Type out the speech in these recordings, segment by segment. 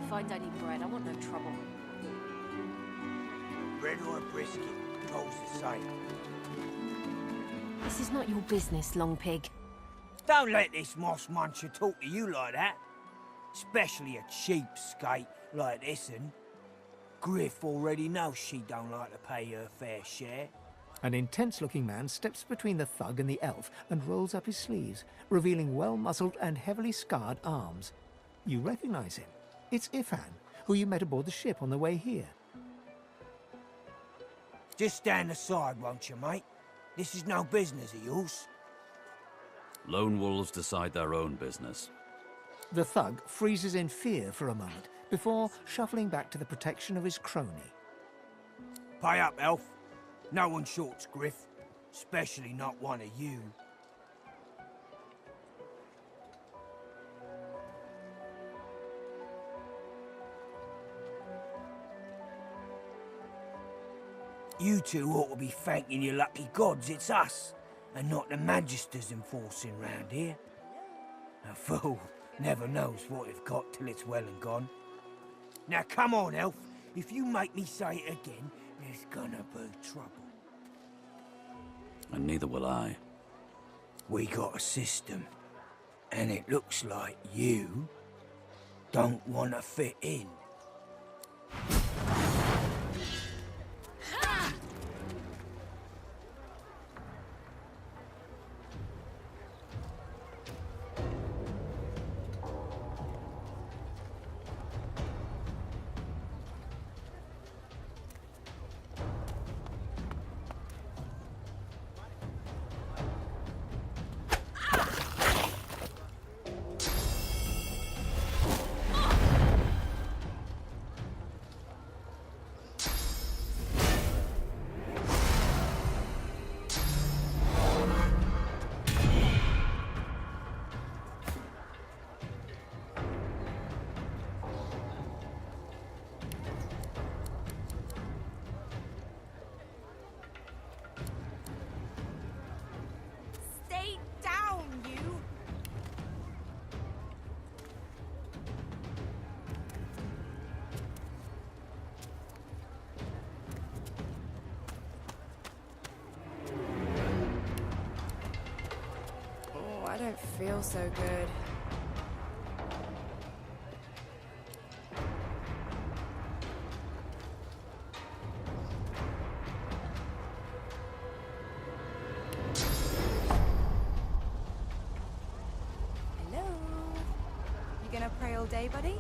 find any bread. I want no trouble. Bread or a brisket, goes the same. This is not your business, Long Pig. Don't let this moss muncher talk to you like that. Especially a cheapskate like this one. Griff already knows she don't like to pay her fair share. An intense-looking man steps between the thug and the elf and rolls up his sleeves, revealing well-muscled and heavily scarred arms. You recognize him. It's Ifan, who you met aboard the ship on the way here. Just stand aside, won't you, mate? This is no business of yours. Lone wolves decide their own business. The thug freezes in fear for a moment before shuffling back to the protection of his crony. Pay up, elf. No one shorts Griff, especially not one of you. You two ought to be thanking your lucky gods it's us, and not the Magisters enforcing round here. A fool never knows what they've got till it's well and gone. Now come on, elf. If you make me say it again, there's gonna be trouble. And neither will I. We got a system, and it looks like you don't want to fit in. I don't feel so good. Hello? You gonna pray all day, buddy?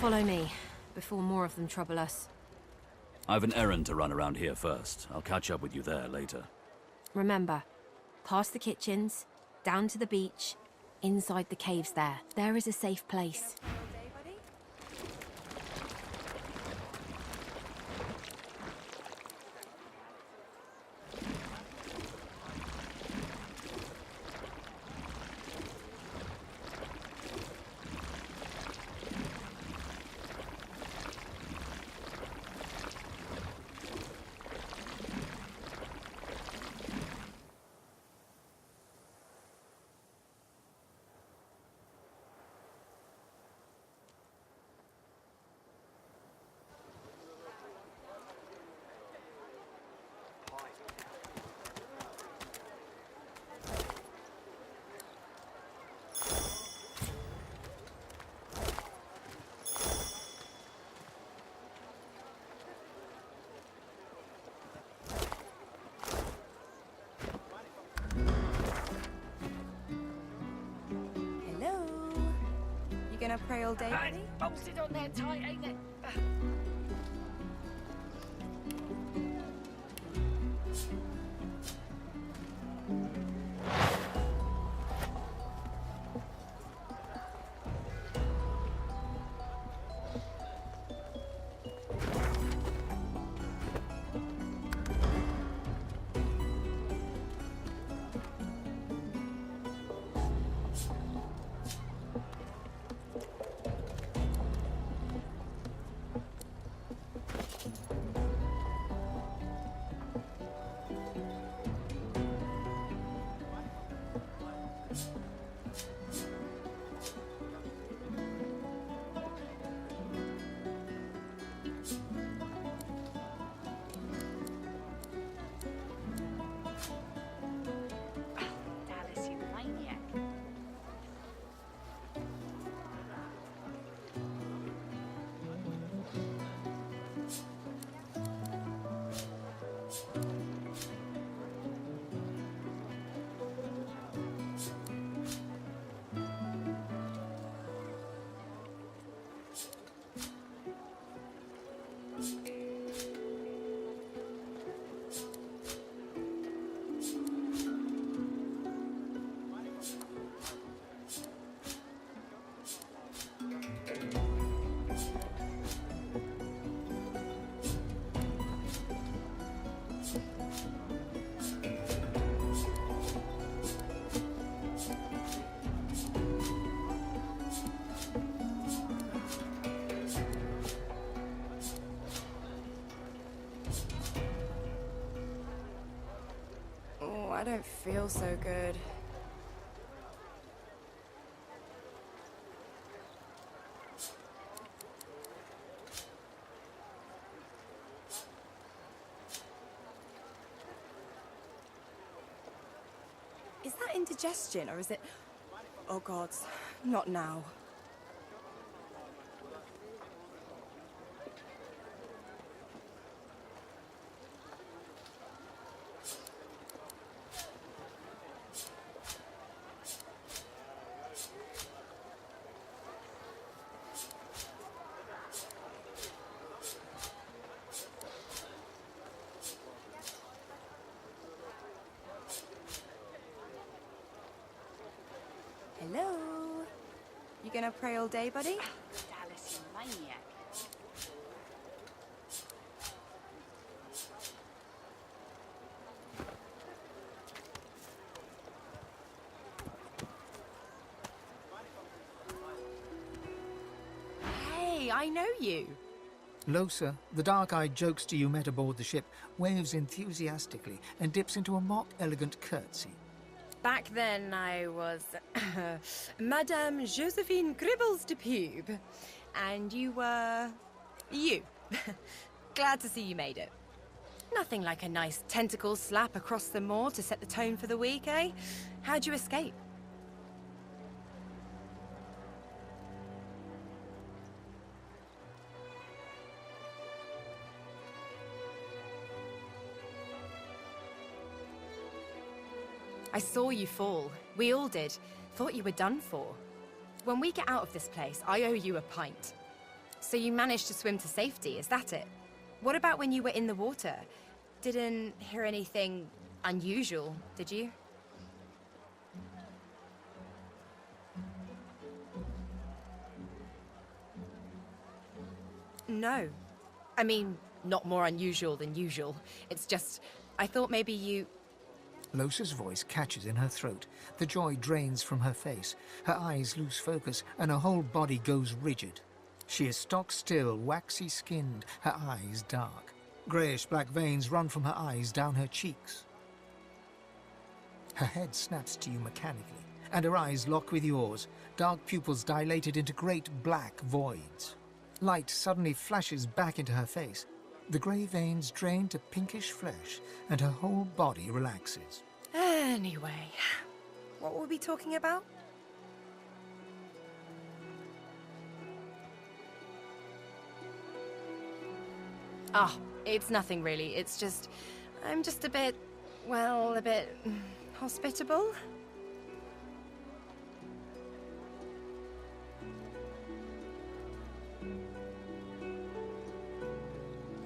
Follow me, before more of them trouble us. I've an errand to run around here first. I'll catch up with you there later. Remember, past the kitchens, down to the beach, inside the caves there. There is a safe place. All day, buddy? Hello? You gonna pray all day, buddy? Bolted on there tight, ain't it? Dallas, you maniac. Oh, I don't feel so good. Is that indigestion or is it... Oh God, not now. Hello? You gonna pray all day, buddy? Dallas, you maniac. Hey, I know you. Losa, the dark-eyed jokester you met aboard the ship, waves enthusiastically and dips into a mock elegant curtsy. Back then, I was Madame Josephine Gribbles de Pube, and you were you. Glad to see you made it. Nothing like a nice tentacle slap across the moor to set the tone for the week, eh? How'd you escape? I saw you fall. We all did. Thought you were done for. When we get out of this place, I owe you a pint. So you managed to swim to safety, is that it? What about when you were in the water? Didn't hear anything unusual, did you? No. I mean, not more unusual than usual. It's just, I thought maybe you... Losa's voice catches in her throat. The joy drains from her face. Her eyes lose focus, and her whole body goes rigid. She is stock still, waxy skinned, her eyes dark. Greyish-black veins run from her eyes down her cheeks. Her head snaps to you mechanically, and her eyes lock with yours, dark pupils dilated into great black voids. Light suddenly flashes back into her face. The grey veins drain to pinkish flesh, and her whole body relaxes. Anyway, what were we talking about? Ah, it's nothing really. It's just... I'm just a bit... well, a bit... hospitable?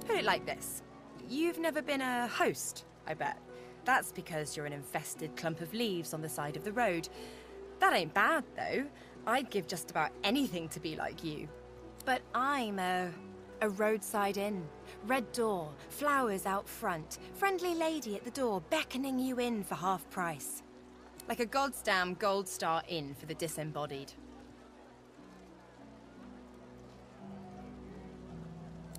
Put it like this. You've never been a host, I bet. That's because you're an infested clump of leaves on the side of the road. That ain't bad, though. I'd give just about anything to be like you. But I'm a roadside inn. Red door, flowers out front, friendly lady at the door beckoning you in for half price. Like a goddamn gold star inn for the disembodied.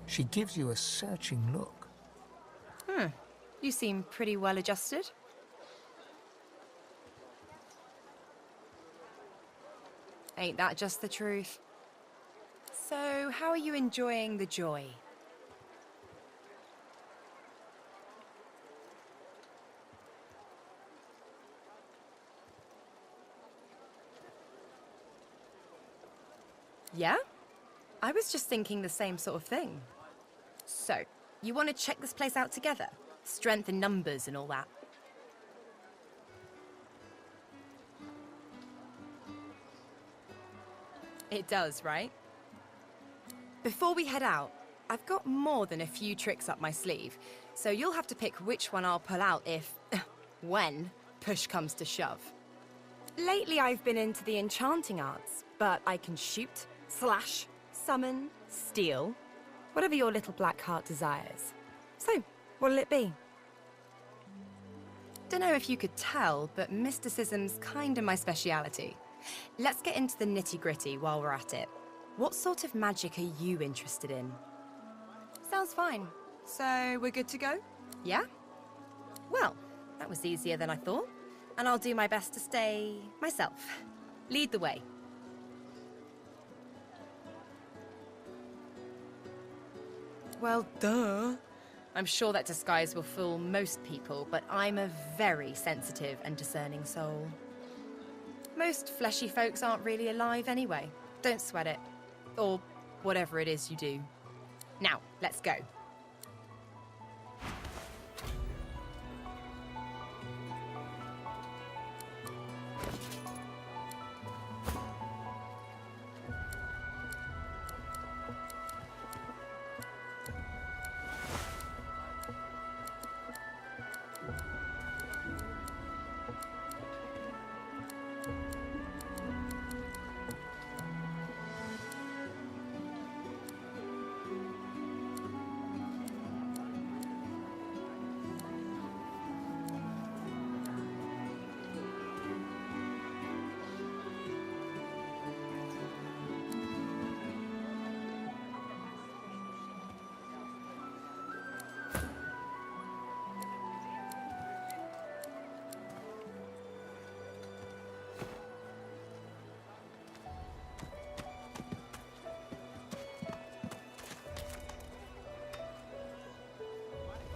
She gives you a searching look. You seem pretty well adjusted. Ain't that just the truth? So, how are you enjoying the joy? Yeah? I was just thinking the same sort of thing. So, you want to check this place out together? Strength in numbers and all that. It does, right? Before we head out, I've got more than a few tricks up my sleeve, so you'll have to pick which one I'll pull out if, when, push comes to shove. Lately I've been into the enchanting arts, but I can shoot, slash, summon, steal, whatever your little black heart desires. So, what'll it be? Don't know if you could tell, but mysticism's kinda my speciality. Let's get into the nitty-gritty while we're at it. What sort of magic are you interested in? Sounds fine. So, we're good to go? Yeah? Well, that was easier than I thought, and I'll do my best to stay myself. Lead the way. Well, duh. I'm sure that disguise will fool most people, but I'm a very sensitive and discerning soul. Most fleshy folks aren't really alive anyway. Don't sweat it. Or whatever it is you do. Now, let's go.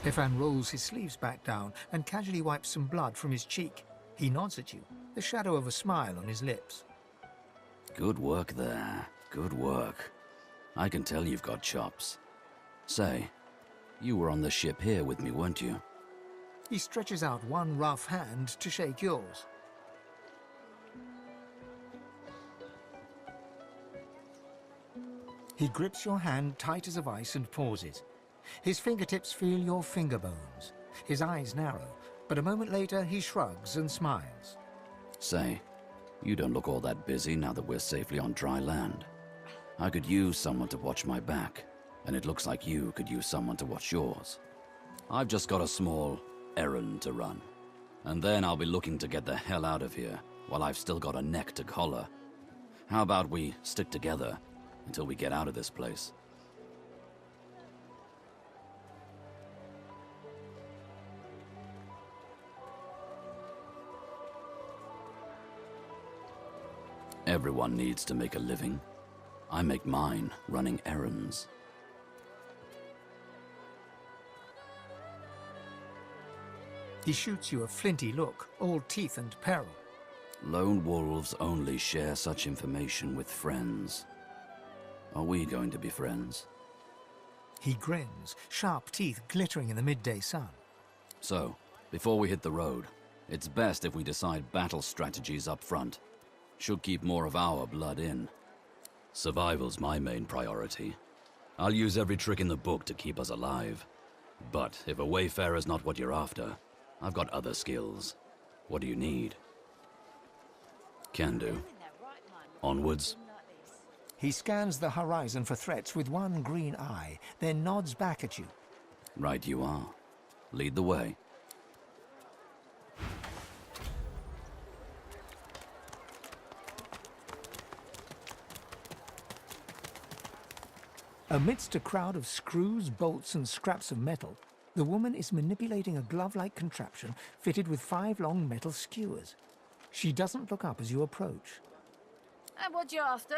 Ifan rolls his sleeves back down and casually wipes some blood from his cheek. He nods at you, the shadow of a smile on his lips. Good work there. Good work. I can tell you've got chops. Say, you were on the ship here with me, weren't you? He stretches out one rough hand to shake yours. He grips your hand tight as a vice and pauses. His fingertips feel your finger bones. His eyes narrow, but a moment later he shrugs and smiles. Say, you don't look all that busy now that we're safely on dry land. I could use someone to watch my back, and it looks like you could use someone to watch yours. I've just got a small errand to run, and then I'll be looking to get the hell out of here while I've still got a neck to collar. How about we stick together until we get out of this place? Everyone needs to make a living. I make mine running errands. He shoots you a flinty look, all teeth and peril. Lone wolves only share such information with friends. Are we going to be friends? He grins, sharp teeth glittering in the midday sun. So, before we hit the road, it's best if we decide battle strategies up front. Should keep more of our blood in. Survival's my main priority. I'll use every trick in the book to keep us alive. But if a wayfarer's not what you're after, I've got other skills. What do you need? Can do. Onwards. He scans the horizon for threats with one green eye, then nods back at you. Right you are. Lead the way. Amidst a crowd of screws, bolts, and scraps of metal, the woman is manipulating a glove-like contraption fitted with 5 long metal skewers. She doesn't look up as you approach. And what you after?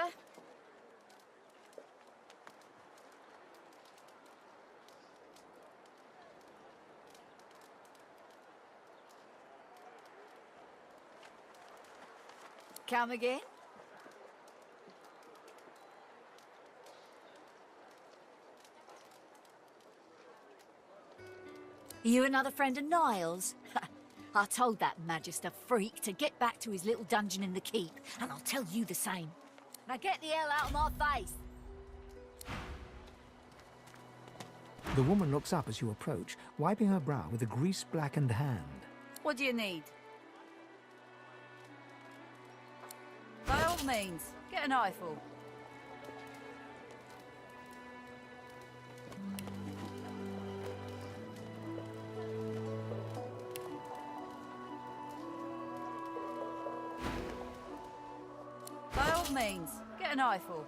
Come again? You another friend of Niles? I told that Magister freak to get back to his little dungeon in the keep, and I'll tell you the same. Now get the hell out of my face! The woman looks up as you approach, wiping her brow with a grease-blackened hand. What do you need? By all means, get an eyeful. By all means, get an eyeful.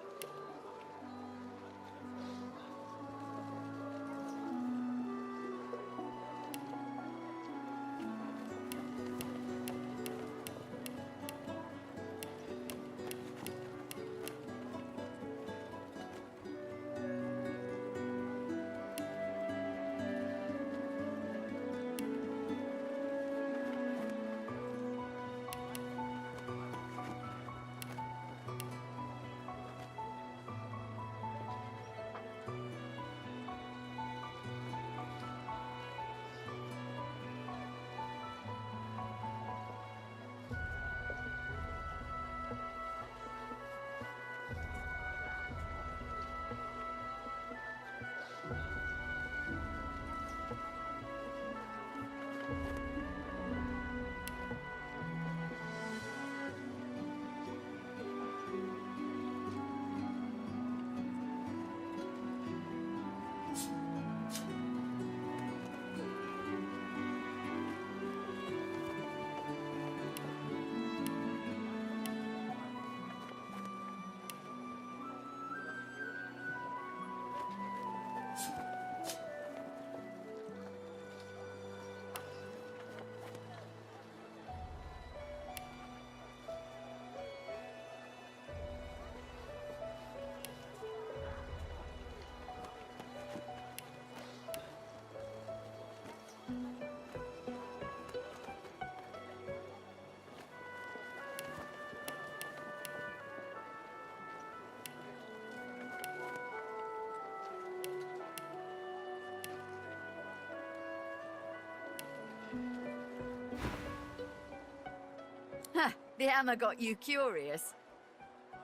The hammer got you curious.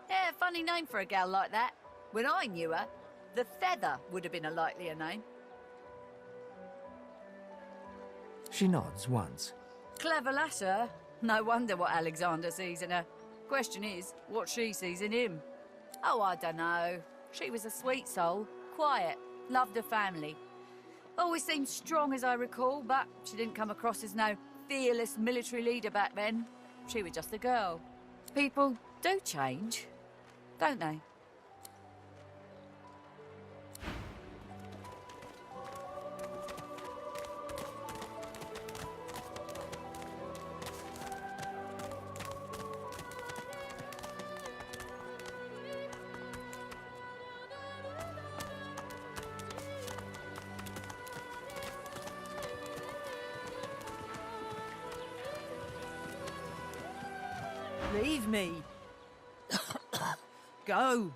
Yeah, funny name for a gal like that. When I knew her, the Feather would have been a likelier name. She nods once. Clever lass, her. No wonder what Alexander sees in her. Question is, what she sees in him. Oh, I dunno. She was a sweet soul, quiet, loved her family. Always seemed strong as I recall, but she didn't come across as no fearless military leader back then. She was just a girl. People do change, don't they? Leave me. Go.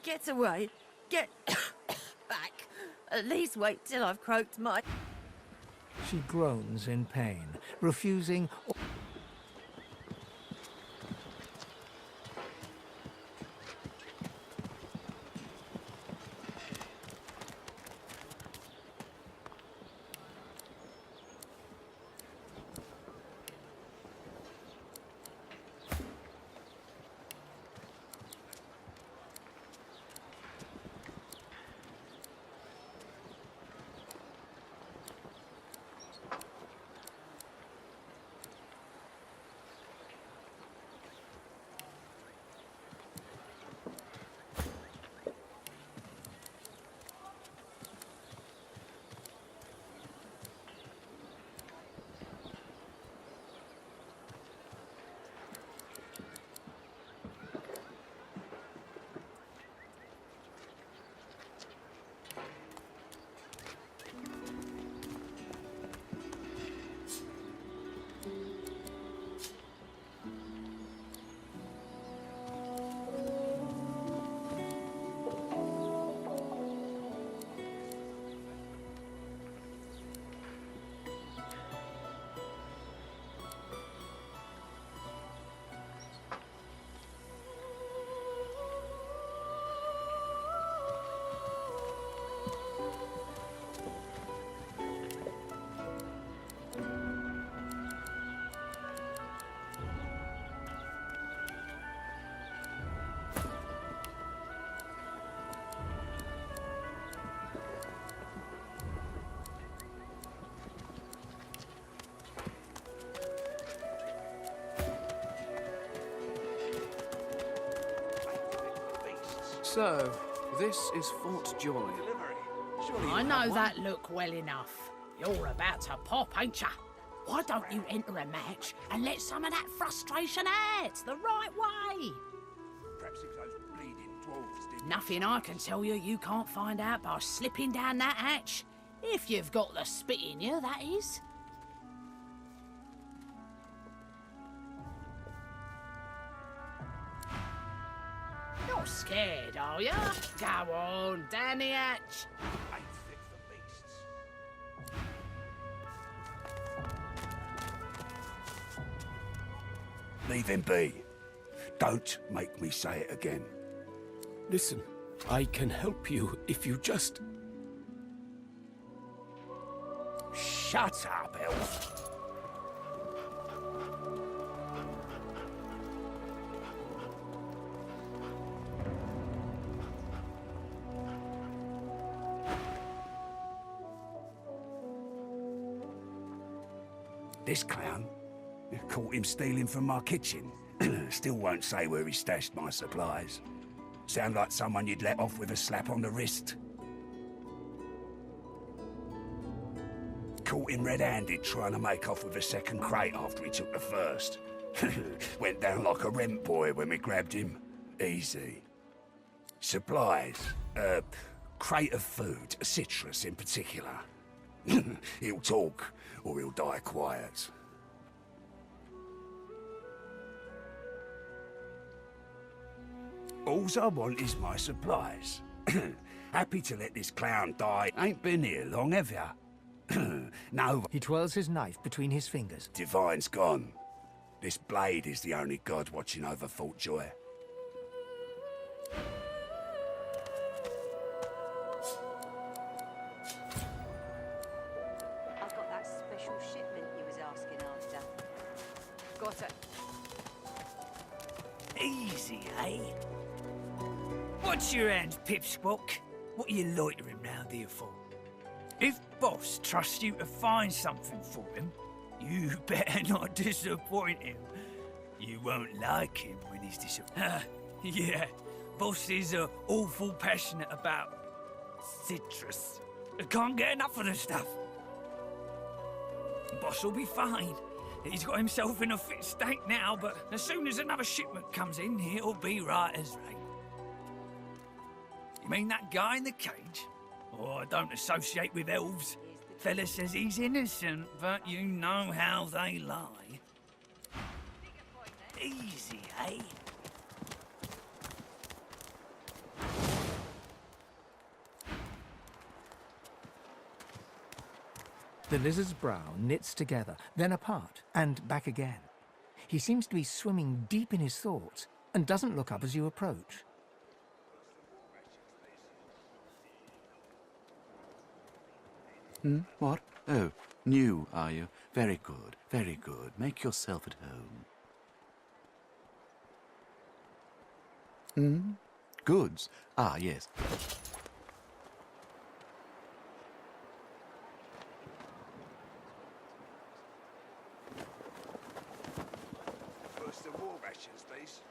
Get away. Get back. At least wait till I've croaked my... She groans in pain, refusing... So, this is Fort Joy. I know that look well enough. You're about to pop, ain't ya? Why don't you enter a match and let some of that frustration out the right way? Perhaps it was those bleeding dwarves did. Nothing I can tell you can't find out by slipping down that hatch. If you've got the spit in you, that is. Not scared, are you? Go on, down the hatch. Ain't fit for beasts. Leave him be. Don't make me say it again. Listen, I can help you if you just... Shut up, elf. This clown caught him stealing from my kitchen. Still won't say where he stashed my supplies. Sound like someone you'd let off with a slap on the wrist. Caught him red-handed trying to make off with a second crate after he took the first. Went down like a rent boy when we grabbed him. Easy. Supplies. Crate of food, citrus in particular. He'll talk, or he'll die quiet. Alls I want is my supplies. Happy to let this clown die. Ain't been here long, have ya? No, He twirls his knife between his fingers. Divine's gone. This blade is the only god watching over Fort Joy. I've got that special shipment you was asking after. Got it. Easy, eh? What's your hand, Pipsqueak? What are you loitering round here for? If Boss trusts you to find something for him, you better not disappoint him. You won't like him when he's disappointed. Yeah, Boss is awful passionate about citrus. I can't get enough of the stuff. Boss will be fine. He's got himself in a fit state now, but as soon as another shipment comes in, he'll be right as rain. You mean that guy in the cage? Oh, I don't associate with elves. Fella says he's innocent, but you know how they lie. Easy, eh? The lizard's brow knits together, then apart, and back again. He seems to be swimming deep in his thoughts, and doesn't look up as you approach. What? Oh, new, are you? Very good, very good. Make yourself at home. Goods? Ah, yes. First the war rations, please.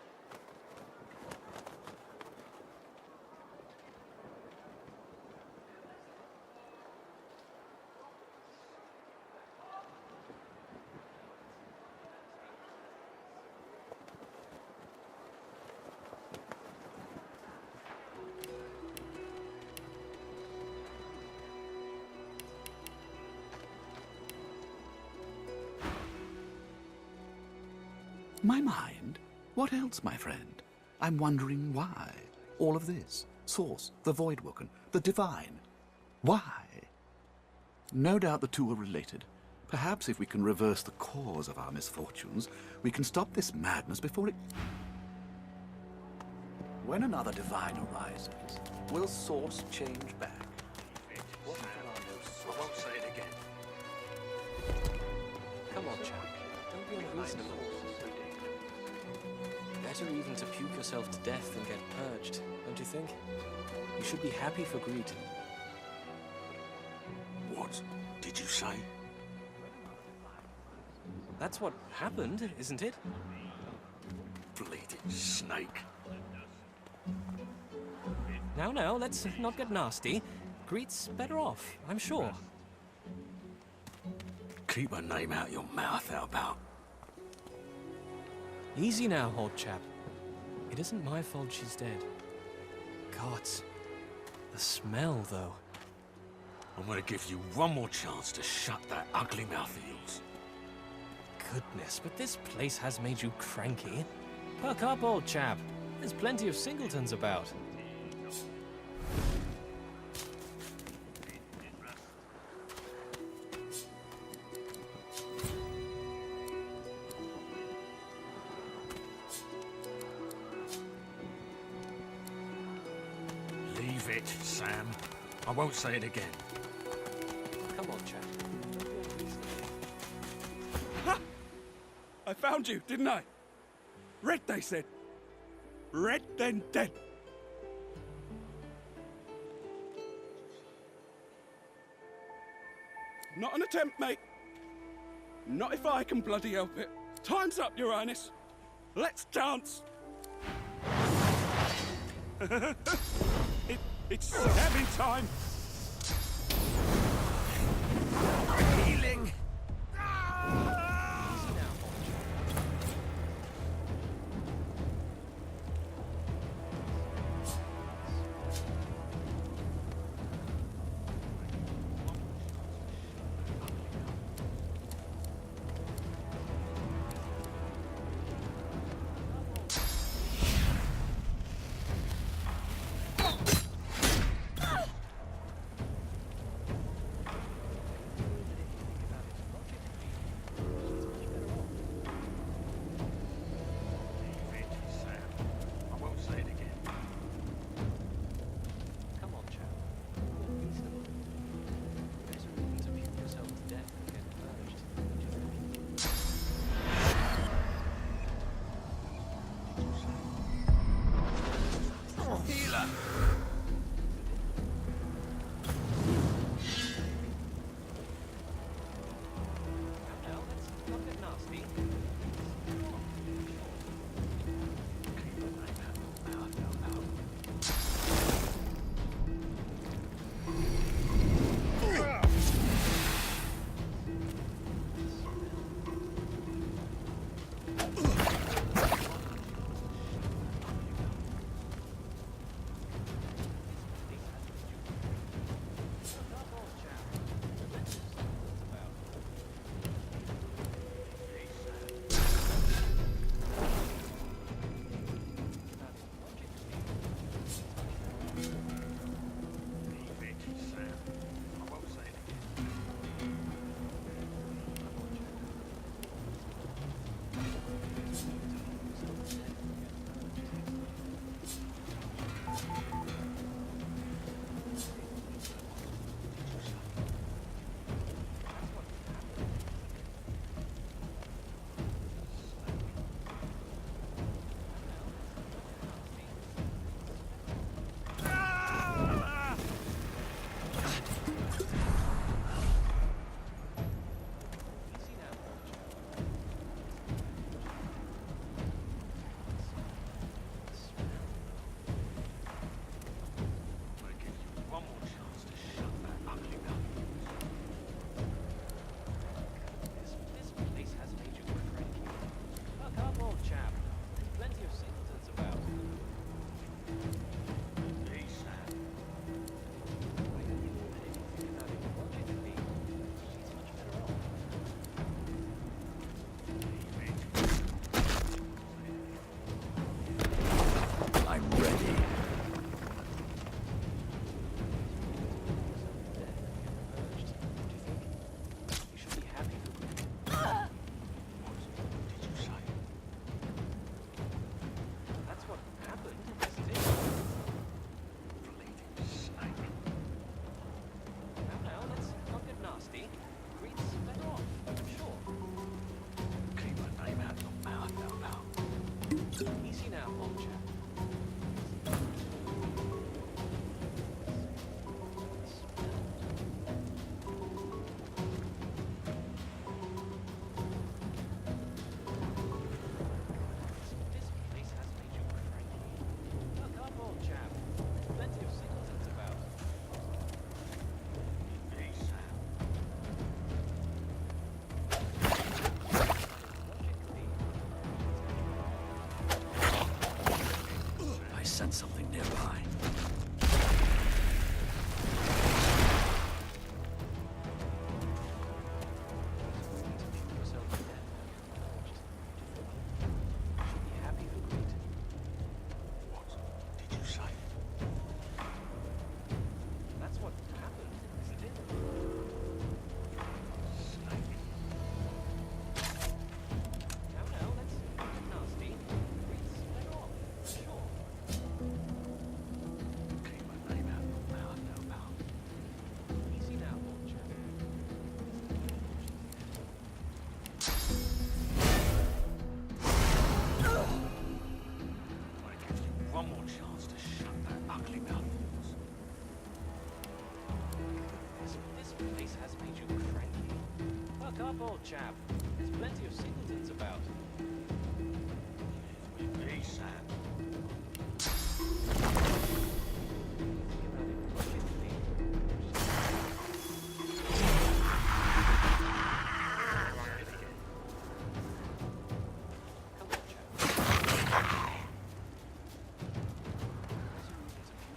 My mind? What else, my friend? I'm wondering why. All of this. Source, the Voidwoken, the Divine. Why? No doubt the two are related. Perhaps if we can reverse the cause of our misfortunes, we can stop this madness before it... When another Divine arises, will Source change back? What if there are no sources? I won't say it again. Come on, chap. Don't be unreasonable. Better even to puke yourself to death than get purged, don't you think? You should be happy for greed. What did you say? That's what happened, isn't it? Bleeding snake. Now, let's not get nasty. Greet's better off, I'm sure. Keep her name out your mouth, how about? Easy now, old chap. It isn't my fault she's dead. Gods. The smell, though. I'm gonna give you one more chance to shut that ugly mouth of yours. Goodness, but this place has made you cranky. Perk up, old chap. There's plenty of singletons about. Leave it, Sam. I won't say it again. Come on, chap. Ha! I found you, didn't I? Red, they said. Red, then dead. Not an attempt, mate. Not if I can bloody help it. Time's up, Your Highness. Let's dance. It's stabbing time. Healing. fine. What did you say? That's what happened, isn't it? Snake. Now, let's not get nasty. Please, let off. Sure. Keep my name out of your mouth now, pal. Easy now, old chap. I give you one more chance to shut that ugly mouth of yours. This place has made you cranky. Buck up, old chap. There's plenty of singletons about. With me, Sam. Think about it logically. Come on, chap.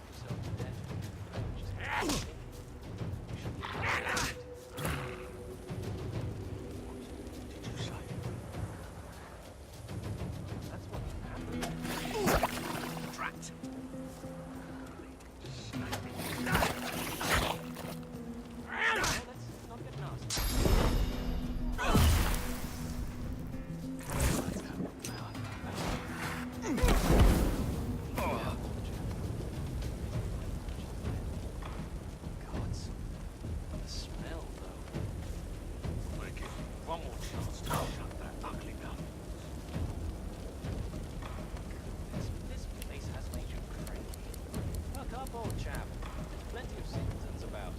Yourself to death. Just think. You should be afraid. Did you say? That's what happened. Drat. Now, let's not get nasty. Gods. The smell, though. I give you one more chance to shut that ugly mouth. This place has made you cranky. Buck up, old chap. There's plenty of singletons about.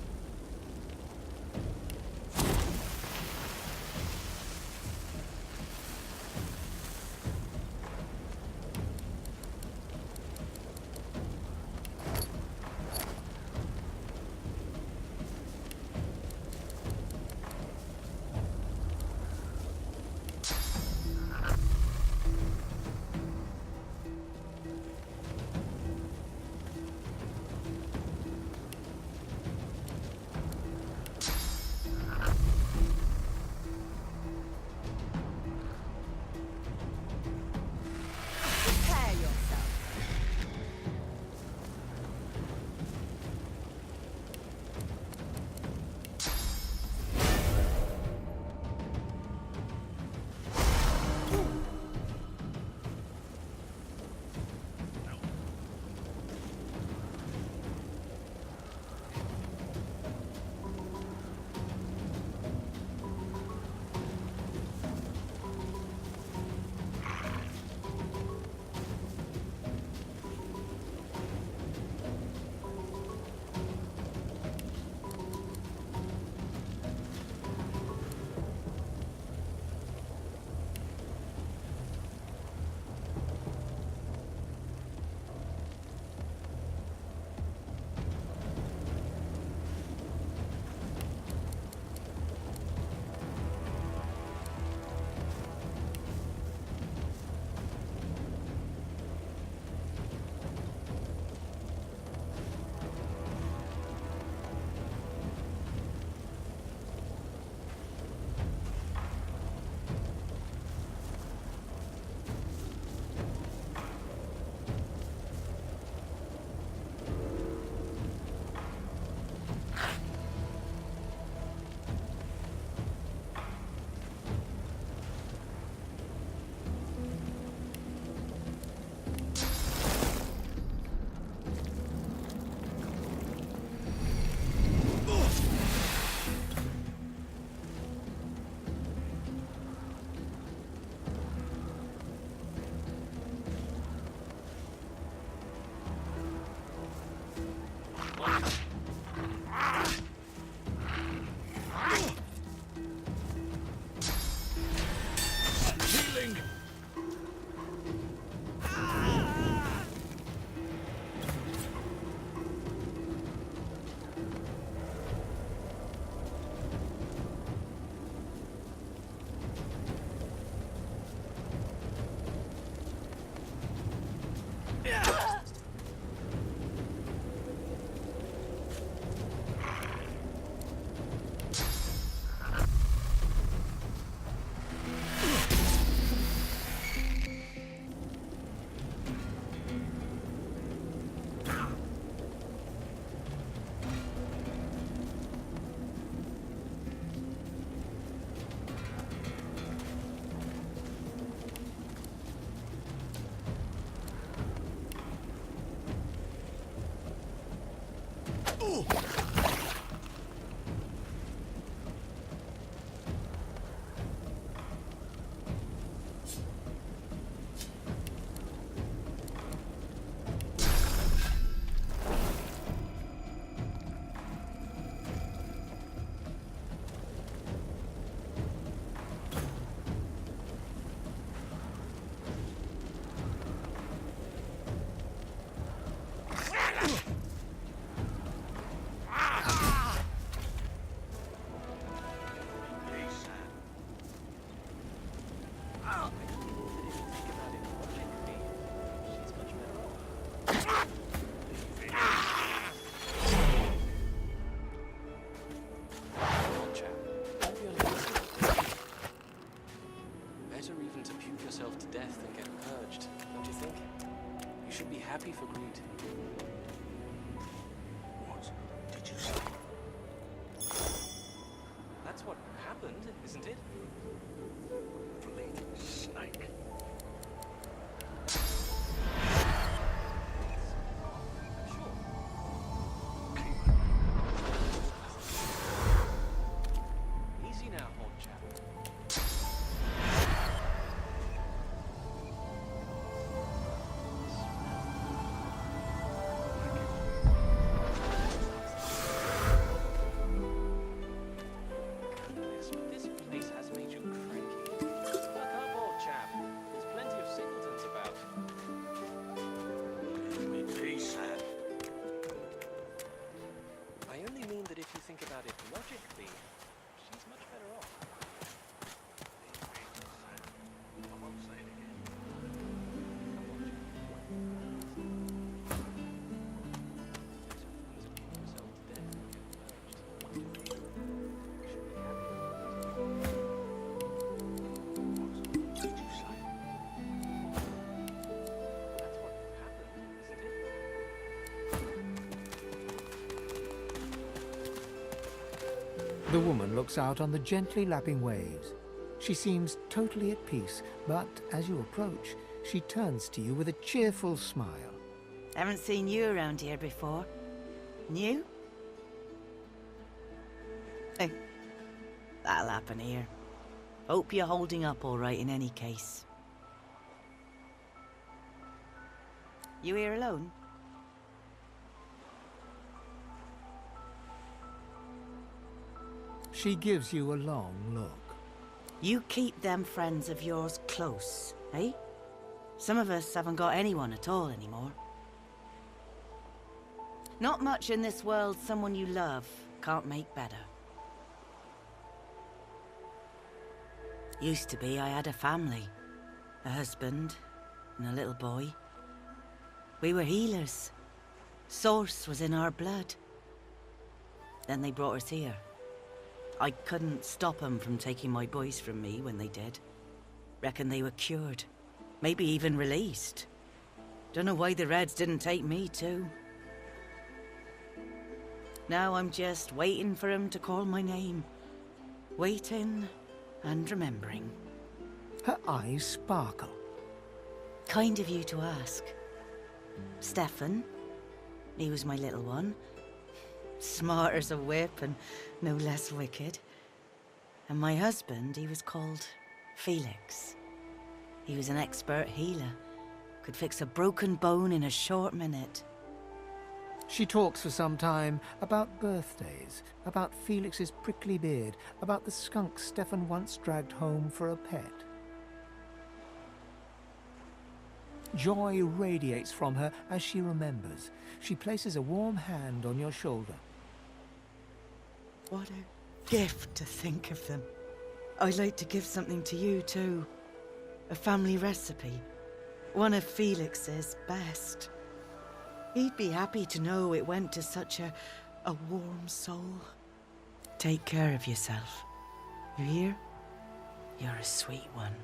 Better even to puke yourself to death than get purged, don't you think? You should be happy for greed. What did you say? That's what happened, isn't it? Bleeding snake. Easy now, old chap. Goodness, but this place has made you cranky. Look up, old chap. There's plenty of singletons about. Leave me be, Sam. I only mean that if you think about it logically, she's much better off. I won't say it again. What did you say? That's what happened, isn't it? The woman looks out on the gently lapping waves. She seems totally at peace, but as you approach, she turns to you with a cheerful smile. Haven't seen you around here before. New? Hey, that'll happen here. Hope you're holding up all right in any case. You here alone? She gives you a long look. You keep them friends of yours close, eh? Some of us haven't got anyone at all anymore. Not much in this world someone you love can't make better. Used to be I had a family, a husband, and a little boy. We were healers. Source was in our blood. Then they brought us here. I couldn't stop them from taking my boys from me when they did. Reckon they were cured. Maybe even released. Don't know why the Reds didn't take me too. Now I'm just waiting for him to call my name. Waiting and remembering. Her eyes sparkle. Kind of you to ask. Stefan, he was my little one. Smart as a whip and no less wicked. And my husband, he was called Felix. He was an expert healer. Could fix a broken bone in a short minute. She talks for some time about birthdays, about Felix's prickly beard, about the skunk Stefan once dragged home for a pet. Joy radiates from her as she remembers. She places a warm hand on your shoulder. What a gift to think of them. I'd like to give something to you too. A family recipe. One of Felix's best. He'd be happy to know it went to such a warm soul. Take care of yourself. You hear? You're a sweet one.